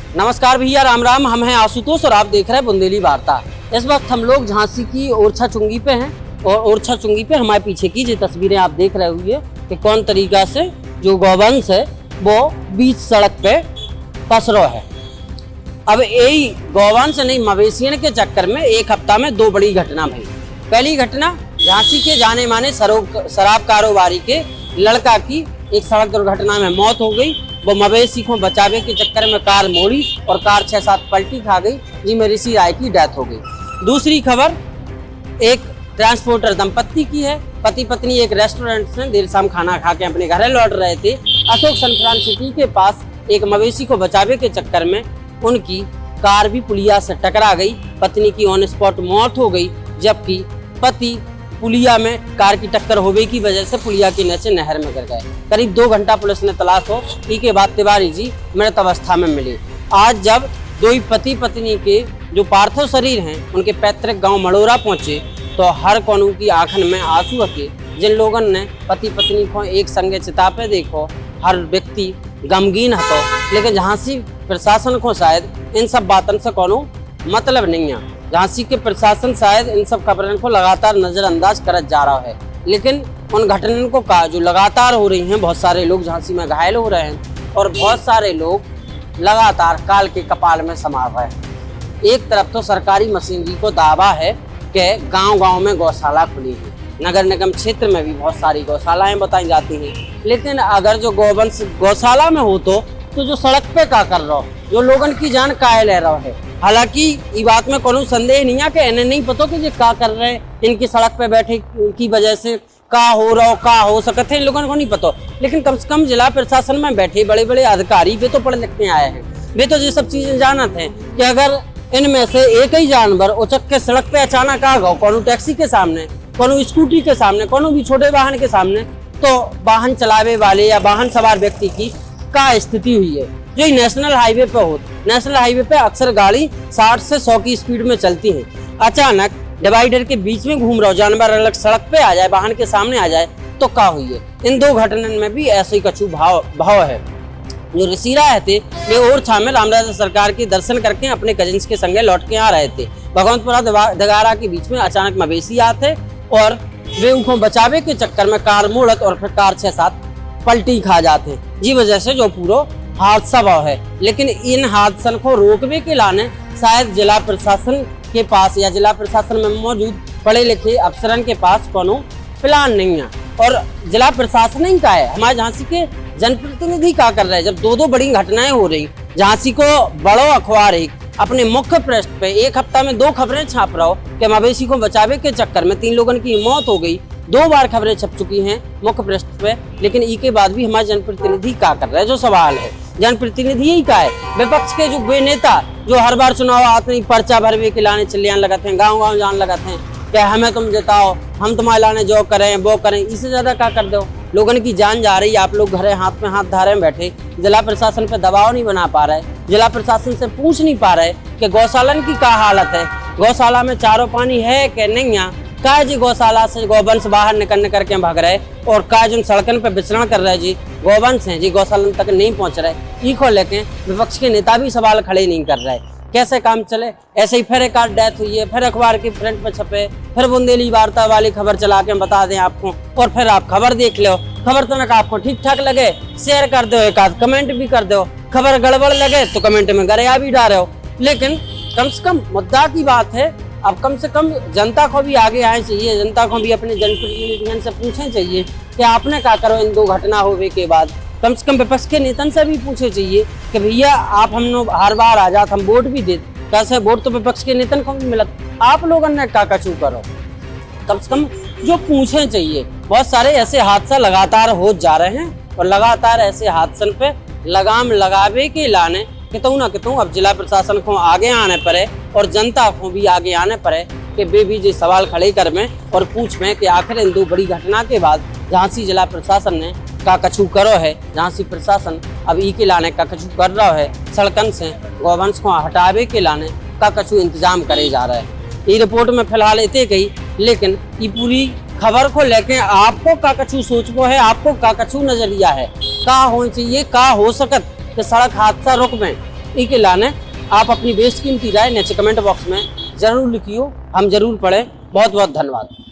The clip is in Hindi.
नमस्कार भैया, राम राम। हम हैं आशुतोष और आप देख रहे हैं बुंदेली वार्ता। इस वक्त हम लोग झांसी की ओरछा चुंगी पे हैं और ओरछा चुंगी पे हमारे पीछे की जो तस्वीरें आप देख रहे हुए कि कौन तरीका से जो गौवंश है वो बीच सड़क पे पसरो है। अब यही गौवंश नहीं मवेशियों के चक्कर में एक हफ्ता में दो बड़ी घटना भई। पहली घटना झांसी के जाने माने शराब कारोबारी के लड़का की एक सड़क दुर्घटना में मौत हो गई। वो मवेशी को बचावे के चक्कर में कार मोड़ी और कार 6-7 पलटी खा गई, जिसमें ऋषि राय की डेथ हो गई। दूसरी खबर एक ट्रांसपोर्टर दंपत्ति की है। पति पत्नी एक रेस्टोरेंट से देर शाम खाना खा के अपने घर लौट रहे थे। अशोक सनफ्रान सिटी के पास एक मवेशी को बचावे के चक्कर में उनकी कार भी पुलिया से टकरा गई। पत्नी की ऑन स्पॉट मौत हो गई, जबकि पति पुलिया में कार की टक्कर होने की वजह से पुलिया के नीचे नहर में गिर गए। करीब 2 घंटा पुलिस ने तलाश हो, के बाद तिवारी जी मृत अवस्था में मिले। आज जब दो ही पति पत्नी के जो पार्थिव शरीर हैं उनके पैतृक गांव मड़ोरा पहुंचे तो हर कोनों की आंखन में आंसू हके। जिन लोगों ने पति पत्नी को एक संगे चिता पे देखो, हर व्यक्ति गमगीन हतो, लेकिन झांसी प्रशासन को शायद इन सब बातों से कोनो मतलब नहीं है। झांसी के प्रशासन शायद इन सब खबरों को लगातार नजरअंदाज करत जा रहा है, लेकिन उन घटनाओं को का जो लगातार हो रही हैं, बहुत सारे लोग झांसी में घायल हो रहे हैं और बहुत सारे लोग लगातार काल के कपाल में समा रहे हैं। एक तरफ तो सरकारी मशीनरी को दावा है कि गांव-गांव में गौशाला खुली है, नगर निगम क्षेत्र में भी बहुत सारी गौशालाएं बताई जाती हैं, लेकिन अगर जो गौवंश गौशाला में हो तो जो सड़क पे का कर रहा हो, जो लोगन की जान काहे ले रहा है। हालांकि ये बात में कोनो संदेह नहीं है कि इन्हें नहीं पता कि ये का कर रहे हैं, इनकी सड़क पे बैठे की वजह से का हो रहा हो, का हो सकते हैं, इन लोगों को नहीं पता। लेकिन कम से कम जिला प्रशासन में बैठे बड़े बड़े अधिकारी वे तो पढ़ लिख के आए हैं, वे तो ये सब चीजें जानते हैं कि अगर इनमें से एक ही जानवर उचक के सड़क पे अचानक आ गया, कोनो टैक्सी के सामने, कोनो स्कूटी के सामने, कोनो भी छोटे वाहन के सामने, तो वाहन चलावे वाले या वाहन सवार व्यक्ति की का स्थिति हुई है। जो नेशनल हाईवे पे हो, नेशनल हाईवे पे अक्सर गाड़ी 60 से 100 की स्पीड में चलती है। अचानक डिवाइडर के बीच में घूम रहा हो जानवर अलग सड़क पे आ जाए, वाहन के सामने आ जाए तो क्या हुई है। इन दो घटनाओं में भी ऐसे ही कछु भाव है। जो ऋषि राय थे वे ओरछा में रामराजा सरकार के दर्शन करके अपने कजिन्स के संगे लौट के आ रहे थे। भगवंतपुरा दगारा के बीच में अचानक मवेशी आते और वे उनको बचावे के चक्कर में कार मोड़त और फिर कार 6-7 पलटी खा जाते हैं, जी वजह से जो पूरा हादसा भाव है। लेकिन इन हादसन को रोकने के लाने शायद जिला प्रशासन के पास या जिला प्रशासन में मौजूद पढ़े लिखे अफसरन के पास कोनो प्लान नहीं है। और जिला प्रशासन ही का है, हमारे झांसी के जनप्रतिनिधि क्या कर रहे हैं। जब 2 बड़ी घटनाएं हो रही, झांसी को बड़ो अखबार एक अपने मुख्य पृष्ठ पे एक हफ्ता में 2 खबरें छाप रहा हो कि मवेशी को बचावे के चक्कर में 3 लोगों की मौत हो गई। 2 बार खबरें छप चुकी हैं मुख्य पृष्ठ पे, लेकिन इसके बाद भी हमारे जनप्रतिनिधि क्या कर रहे हैं। जो सवाल है जनप्रतिनिधि ही का है। विपक्ष के जो वे नेता जो हर बार चुनाव आते ही पर्चा भरवे के लाने चलियान लगाते हैं, गाँव जान लगाते हैं कि हमें तुम जिताओ, हम तुम्हारे लाने जो करें वो करें, इससे ज्यादा क्या कर दो। लोगों की जान जा रही है, आप लोग घरे हाथ में हाथ धारे में बैठे, जिला प्रशासन पे दबाव नहीं बना पा रहे, जिला प्रशासन से पूछ नहीं पा रहे कि गौशालन की क्या हालत है, गौशाला में चारों पानी है कि नहीं है, का जी गौशाला से गौवंश बाहर निकलने करके भाग रहे और का जो सड़कन पे विचरण कर रहे जी गौवंश हैं जी गोशालन तक नहीं पहुंच रहे। इको लेके विपक्ष के नेता भी सवाल खड़े नहीं कर रहे। कैसे काम चले। ऐसे ही फिर एक आध डेथ हुई है, फिर अखबार की फ्रंट पे छपे, फिर बुंदेली वार्ता वाली खबर चला के बता दें आपको और फिर आप खबर देख लो। खबर तो ना आपको ठीक ठाक लगे शेयर कर दो, एक आध कमेंट भी कर दो, खबर गड़बड़ लगे तो कमेंट में गरिया भी डाले हो। लेकिन कम से कम मुद्दा की बात है, अब कम से कम जनता को भी आगे आए चाहिए, जनता को भी अपने जनप्रतिनिधियों से पूछना चाहिए कि आपने क्या करो इन 2 घटना होने के बाद। कम से कम विपक्ष के नेतन से भी पूछे चाहिए कि भैया आप हम लोग हर बार आ जाते, हम वोट भी दे, कैसे वोट तो विपक्ष के नेतन को भी मिलत, आप लोगों ने क्या कछू करो। कम से कम जो पूछे चाहिए। बहुत सारे ऐसे हादसा लगातार हो जा रहे हैं और लगातार ऐसे हादसन पे लगाम लगावे के लाने कितों ना कितों अब जिला प्रशासन को आगे आने पड़े और जनता को भी आगे आने पड़े कि वे भी जो सवाल खड़े कर में और पूछ में कि आखिर इन 2 बड़ी घटना के बाद झांसी जिला प्रशासन ने का कछु करो है। झांसी प्रशासन अब ई के लाने का कछु कर रहा है, सड़कन से गौवंश को हटावे के लाने का कछु इंतजाम करे जा रहा है। ये रिपोर्ट में फिलहाल इतने गई, लेकिन ये पूरी खबर को लेके आपको का कछु सोचबो है, आपको का कछु नजरिया है, का होना चाहिए, का हो सकत कि सड़क हादसा रुक में। के लाने आप अपनी बेशकीमती राय नीचे कमेंट बॉक्स में जरूर लिखियो, हम जरूर पढ़ें। बहुत बहुत धन्यवाद।